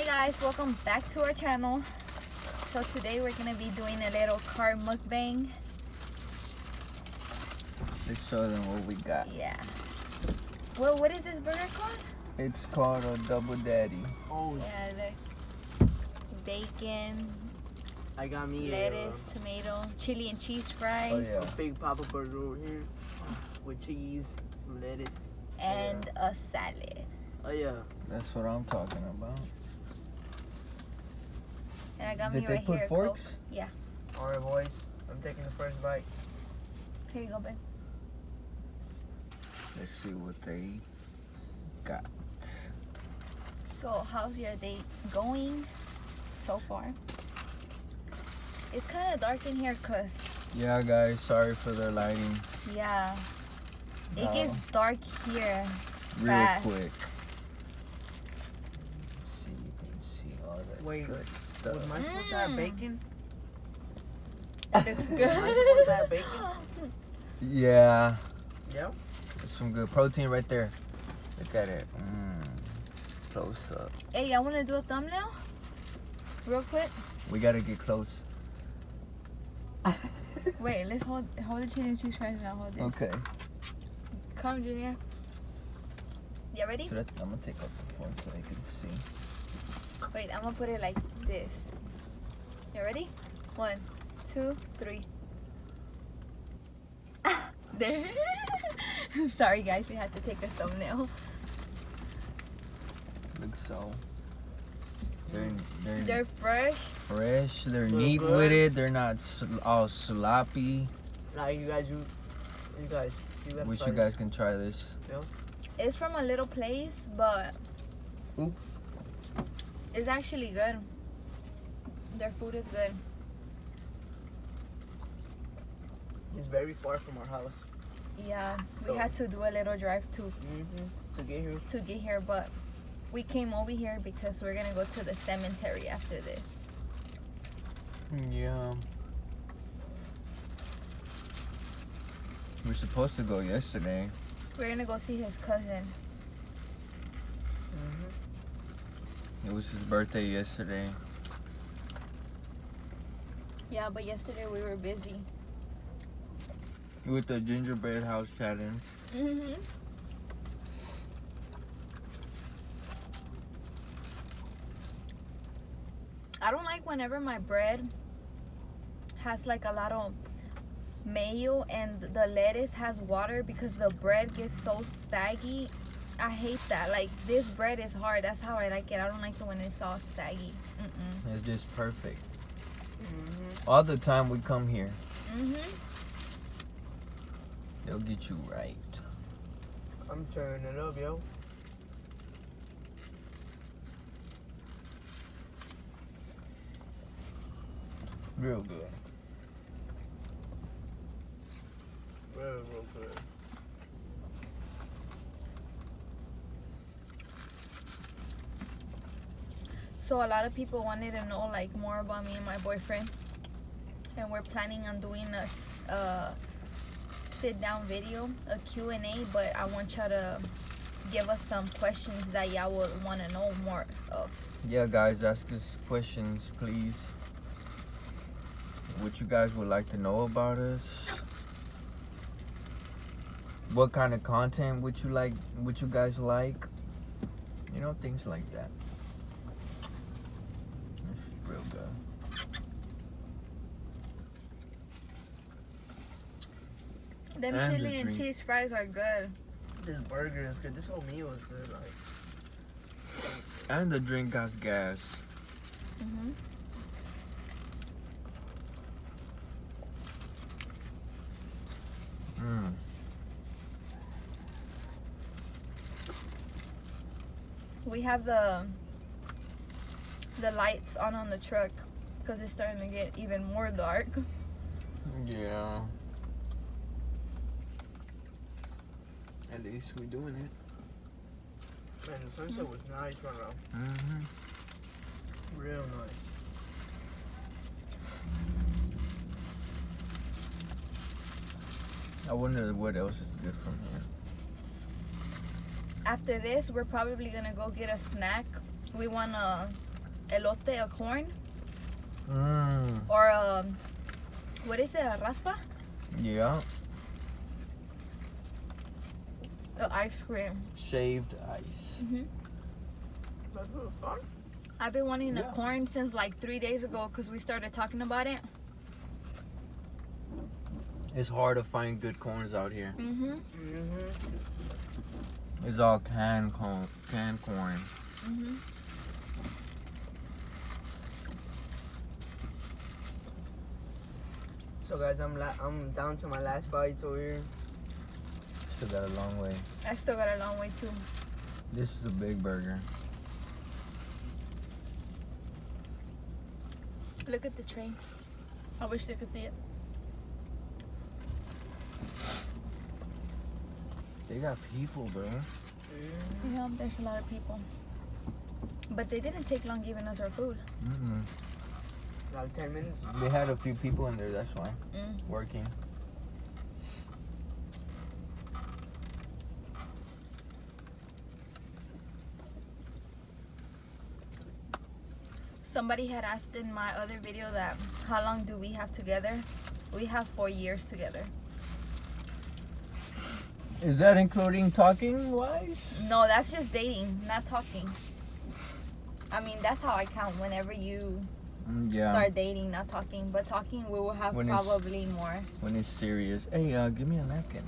guys, welcome back to our channel. So today we're gonna be doing a little car mukbang. Let's show them what we got. Yeah. Well, what is this burger called? It's called a Double Daddy. Oh, Yeah, look. Bacon, I got me lettuce, tomato, chili and cheese fries, Oh yeah. a big Papa burger over here with cheese, some lettuce. and a salad. Oh yeah. That's what I'm talking about. And I got Did me they right put here. forks? Coke. Yeah. All right, boys. I'm taking the first bite. Here you go, babe. Let's see what they got. So, how's your day going so far? It's kind of dark in here because, Yeah, guys, sorry for the lighting. yeah, it No. gets dark here. Real Fast. quick. See, you can see all that Wait, good stuff. Was mine supposed to have bacon? It looks Was mine supposed good. to have bacon? Yeah, Yeah. there's some good protein right there. Look at it. Close up. Hey, I want to do a thumbnail real quick. We gotta get close. Wait, let's hold the chili and cheese fries and I'll hold this. Okay. Come, Junior. You ready? So I'm gonna take off the phone so they can see. Wait, I'm gonna put it like this. You ready? 1, 2, 3. There. Sorry guys, we had to take a thumbnail. Looks so. They're They're fresh. fresh. They're Look neat good. with it. They're not all sloppy. Like you guys, you gotta Wish try you guys can try this. It's from a little place, but Ooh. it's actually good. Their food is good. It's very far from our house. Yeah, So- we had to do a little drive To get here. but we came over here because we're gonna go to the cemetery after this. Yeah. We're supposed to go yesterday. We're gonna go see his cousin. It was his birthday yesterday. Yeah, but yesterday we were busy. With the gingerbread house challenge. I don't like whenever my bread has like a lot of mayo and the lettuce has water because the bread gets so saggy. I hate that. Like, this bread is hard. That's how I like it. I don't like it when it's all saggy. It's just perfect. All the time we come here, they'll get you right. I'm turning it up, yo. Real good. Real good. So a lot of people wanted to know like more about me and my boyfriend, and we're planning on doing a sit down video, a Q&A, but I want y'all to give us some questions that y'all would want to know more of. Yeah, guys, ask us questions, please. What you guys would like to know about us? What kind of content would you like? Would you guys like? You know, things like that. It's real good. Them And the chili and drink. cheese fries are good. This burger is good. This whole meal is good. Like, And the drink has gas. We have the lights on the truck because it's starting to get even more dark. Yeah. At least we're doing it. man, the sunset was nice right now. Real nice. I wonder what else is good from here. After this, we're probably gonna go get a snack. We wanna elote, a corn, Mmm. or what is it, a raspa? Yeah. The ice cream. Shaved ice. That's really fun. I've been wanting Yeah. a corn since like 3 days ago because we started talking about it. It's hard to find good corns out here. It's all canned corn. So guys, I'm down to my last bites over here. Still got a long way. I still got a long way too. This is a big burger. Look at the tray. I wish they could see it. They got people, bro. Yeah, there's a lot of people. But they didn't take long giving us our food. Mm-mm. About 10 minutes. They had a few people in there, that's why. Mm. Working. Somebody had asked in my other video that how long do we have together? We have 4 years together. Is that including talking wise? No, that's just dating, not talking. I mean, that's how I count whenever you Yeah. start dating, not talking. But talking, we will have When it's- probably more. When it's serious. Hey, give me a napkin.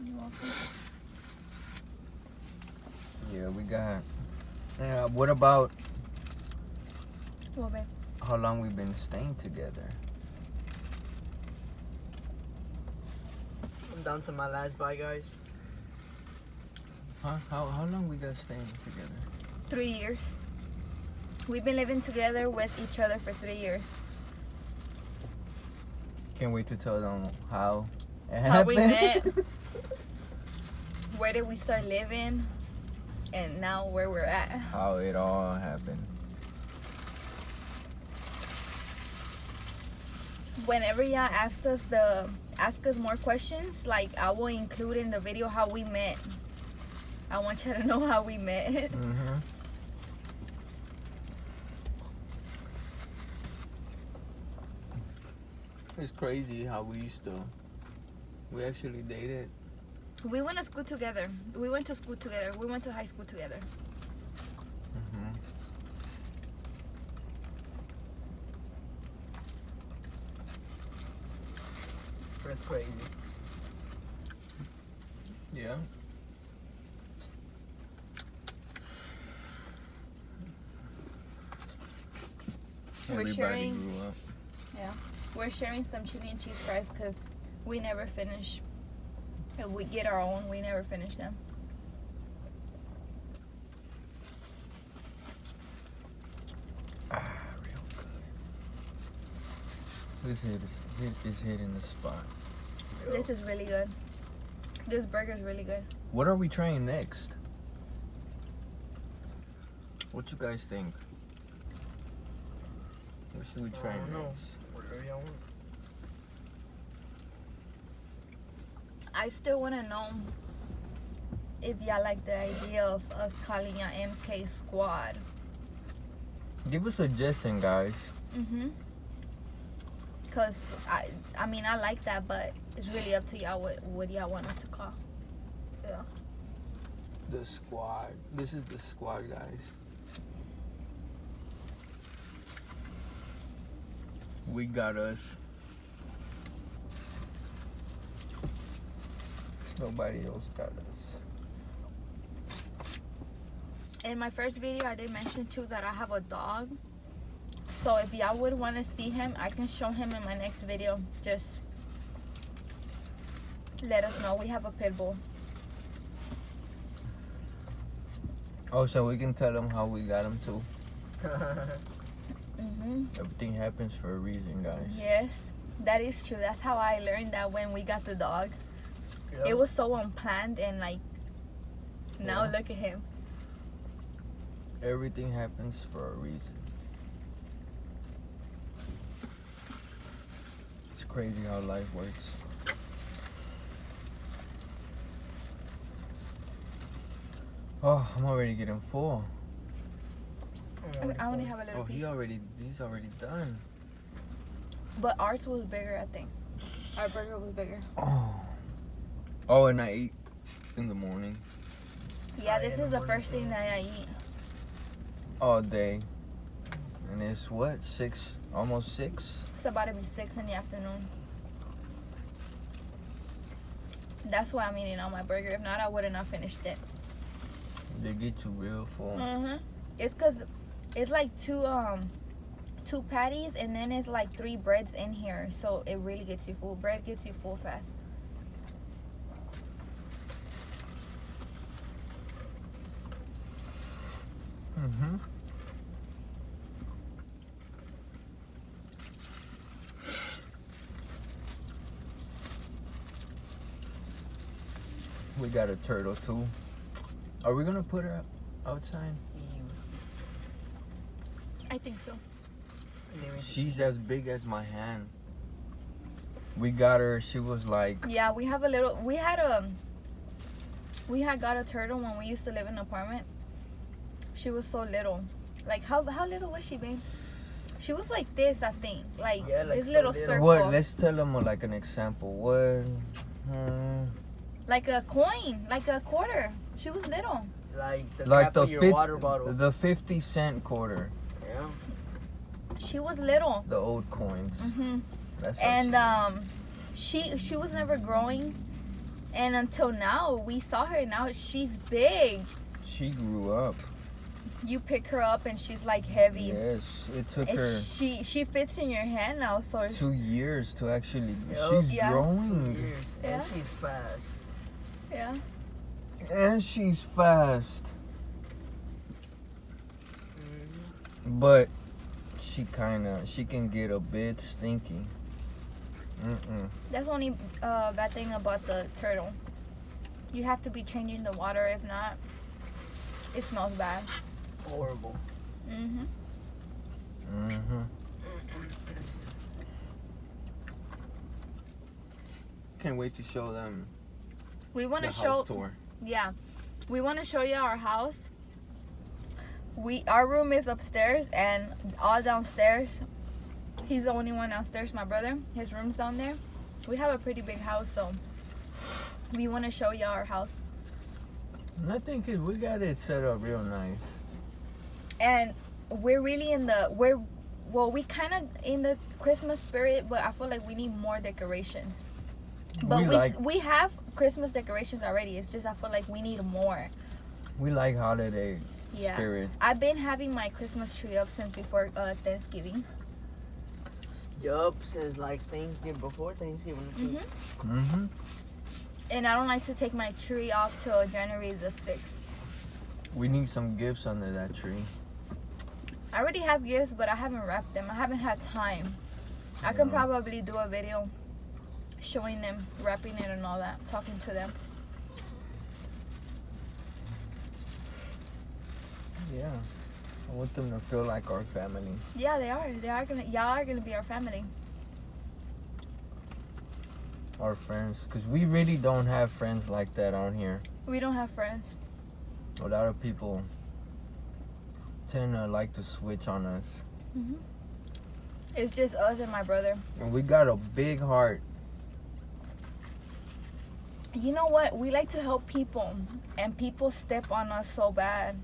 You're welcome. Yeah, we got. Yeah, what about Well, babe. how long we've been staying together? I'm down to my last bite, guys. Huh? How long we got staying together? 3 years. We've been living together with each other for 3 years. Can't wait to tell them how it How we happened. met. Where did we start living? And now where we're at. How it all happened. Whenever y'all ask us more questions, like I will include in the video how we met. I want you to know how we met. Mm-hmm. It's crazy how we actually dated. We went to school together. We went to school together. We went to high school together. Mm-hmm. That's crazy. Yeah. We're Everybody sharing- grew up. We're sharing some chili and cheese fries because we never finish. If we get our own, we never finish them. Real good. This is hitting the spot. This is really good. This burger is really good. What are we trying next? What you guys think? What should we try I don't know. next? Whatever y'all want. I still want to know if y'all like the idea of us calling y'all MK Squad. Give a suggestion, guys. Mm-hmm. Because, I mean, I like that, but it's really up to y'all what y'all want us to call. Yeah. The squad. This is the squad, guys. We got us. Nobody else got us. In my first video, I did mention too that I have a dog. So if y'all would want to see him, I can show him in my next video. Just let us know. We have a pit bull. Oh, so we can tell them how we got him too. Mm-hmm. Everything happens for a reason, guys. Yes, that is true. That's how I learned that when we got the dog. Yep. It was so unplanned and like, now Yeah. look at him. Everything happens for a reason. It's crazy how life works. Oh, I'm already getting full. I only have a little Oh, piece. he's already done. But ours was bigger, I think. Our burger was bigger. Oh, and I ate in the morning Yeah, this is the first thing that I eat. all day. And it's what, 6, almost 6? It's about to be 6 in the afternoon. That's why I'm eating on my burger. If not, I wouldn't have finished it. They get you real full. It's because it's like two patties and then it's like 3 breads in here. So it really gets you full. Bread gets you full fast. We got a turtle too. Are we gonna put her outside? I think so. She's as big as my hand. We got her. She was like, Yeah, we had got a turtle when we used to live in an apartment. She was so little. Like how little was she, babe? She was like this, I think. Like, Yeah, like this so little little. circle. what? Let's tell them like an example. What? Like a coin, like a quarter. She was little. Like the Like cap the of your water bottle. the 50-cent quarter. Yeah. She was little. The old coins. That's how And she was never growing, and until now we saw her. Now she's big. she grew up. You pick her up and she's like heavy. Yes, it took And her she fits in your hand now. So 2 years to actually. Yup. She's Yeah. growing, Years. Yeah. And she's fast. yeah. and she's fast. Mm-hmm. But she can get a bit stinky. That's the only bad thing about the turtle. You have to be changing the water. If not, it smells bad. Horrible. Can't wait to show them We want the to show. house tour. Yeah, we want to show you our house. Our room is upstairs and all downstairs. He's the only one downstairs, my brother. His room's down there. We have a pretty big house, so we want to show you our house. And I think we got it set up real nice. And we're really we kind of in the Christmas spirit, but I feel like we need more decorations. But we have Christmas decorations already. It's just I feel like we need more. We like holiday Yeah. spirit. I've been having my Christmas tree up since before Thanksgiving. Yup, since like Thanksgiving, before Thanksgiving. And I don't like to take my tree off till January the 6th. We need some gifts under that tree. I already have gifts, but I haven't wrapped them. I haven't had time. I can probably do a video showing them, wrapping it and all that, talking to them. Yeah. I want them to feel like our family. Yeah, they are. Y'all are gonna be our family. Our friends. Because we really don't have friends like that on here. We don't have friends. A lot of people tend to like to switch on us. It's just us and my brother. And we got a big heart. You know what? We like to help people, and people step on us so bad.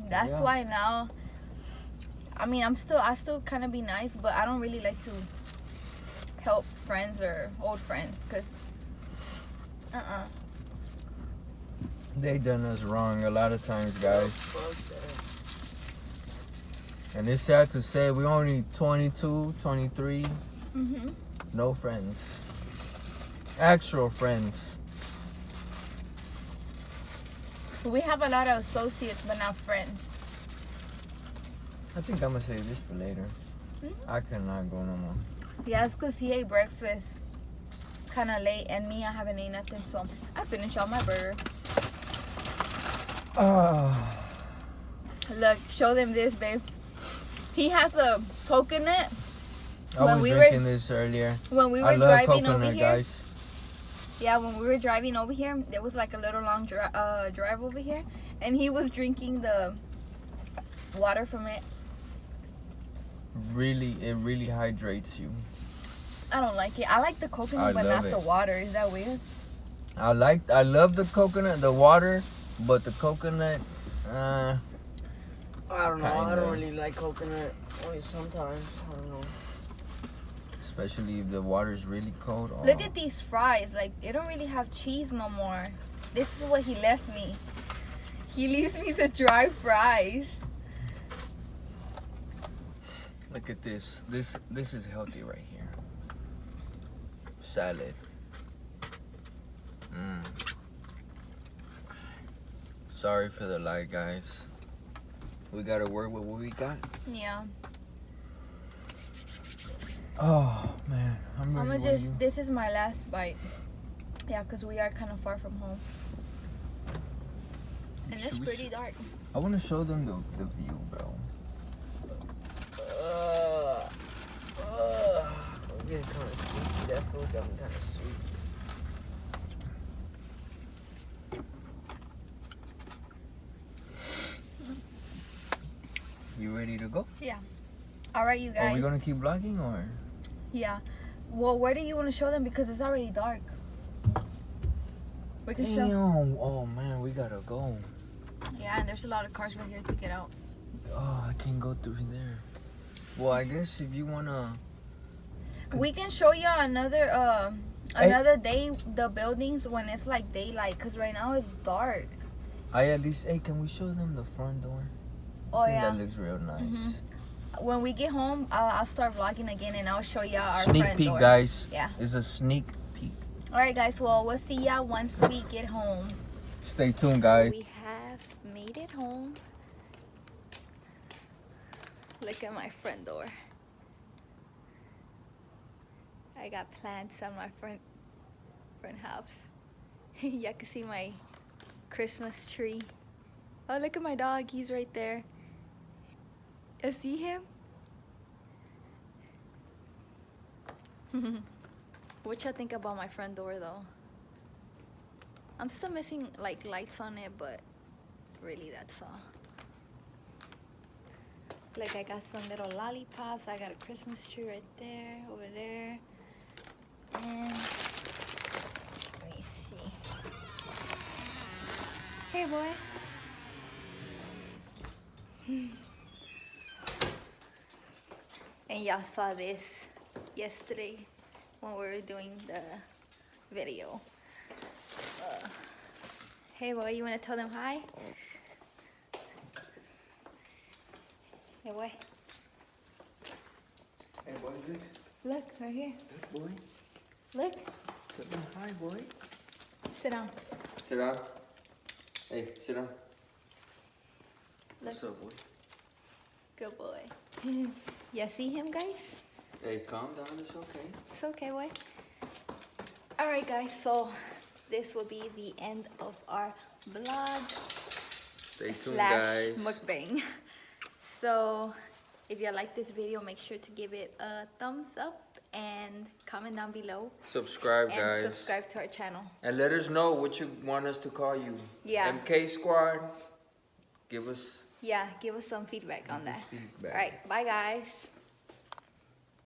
That's Yeah. why now. I mean, I still kind of be nice, but I don't really like to help friends or old friends, cause They done us wrong a lot of times, guys. Fuck that. And it's sad to say we only 22, 23. No friends. Actual friends. We have a lot of associates, but not friends. I think I'm gonna save this for later. I cannot go no more. Yeah, it's cause he ate breakfast kind of late, and me, I haven't ate nothing, so I finished all my burger. Look, show them this, babe. He has a coconut. I was drinking this earlier. When we I were love driving coconut, over here, guys. Yeah, when we were driving over here, there was like a little long drive over here, and he was drinking the water from it. It really hydrates you. I don't like it. I like the coconut, but not the water. Is that weird? I love the coconut, the water, but the coconut, I don't know. I Kinda. don't really like coconut. Only sometimes. I don't know. especially if the water's really cold. Oh. Look at these fries. Like, it don't really have cheese no more. This is what he left me. He leaves me the dry fries. Look at this. This is healthy right here. Salad. Sorry for the light, guys. We gotta work with what we got. Yeah. Oh man, I'm ready. This is my last bite. Yeah, because we are kind of far from home. And it's pretty dark. I want to show them the view, bro. I'm getting kind of sleepy. That food got me kind of sleepy. You ready to go? Yeah. All right, you guys. Are we gonna keep vlogging or? Yeah. Well, where do you want to show them? Because it's already dark. We can show. Damn. Oh man, we gotta go. Yeah, and there's a lot of cars right here to get out. Oh, I can't go through there. Well, I guess if you wanna. We can show you another day the buildings when it's like daylight. Cause right now it's dark. At least, hey, can we show them the front door? Oh I think yeah. that looks real nice. When we get home, I'll start vlogging again and I'll show y'all our Sneak front peek, door. guys. Yeah. It's a sneak peek. All right, guys. Well, we'll see y'all once we get home. Stay tuned, guys. We have made it home. Look at my front door. I got plants on my front house. Y'all can see my Christmas tree. Oh, look at my dog. He's right there. You see him? What y'all think about my front door though? I'm still missing like lights on it, but really that's all. Like I got some little lollipops. I got a Christmas tree right there, over there. And let me see. Hey boy. And y'all saw this yesterday when we were doing the video. Hey boy, you wanna tell them hi? Hey boy. Hey, boy, look. Look, right here. Look, boy. Look. Tell them hi, boy. Sit down. Sit down. Hey, sit down. Look. What's up, boy? Good boy. Yeah, see him, guys? Hey, calm down. It's okay. It's okay, boy. Alright, guys, so this will be the end of our vlog Stay tuned, / guys. mukbang. So if you like this video, make sure to give it a thumbs up and comment down below. Subscribe, And guys. subscribe to our channel. And let us know what you want us to call you. Yeah. MK Squad. Give us Yeah, give us some feedback on that. feedback. Alright, bye guys.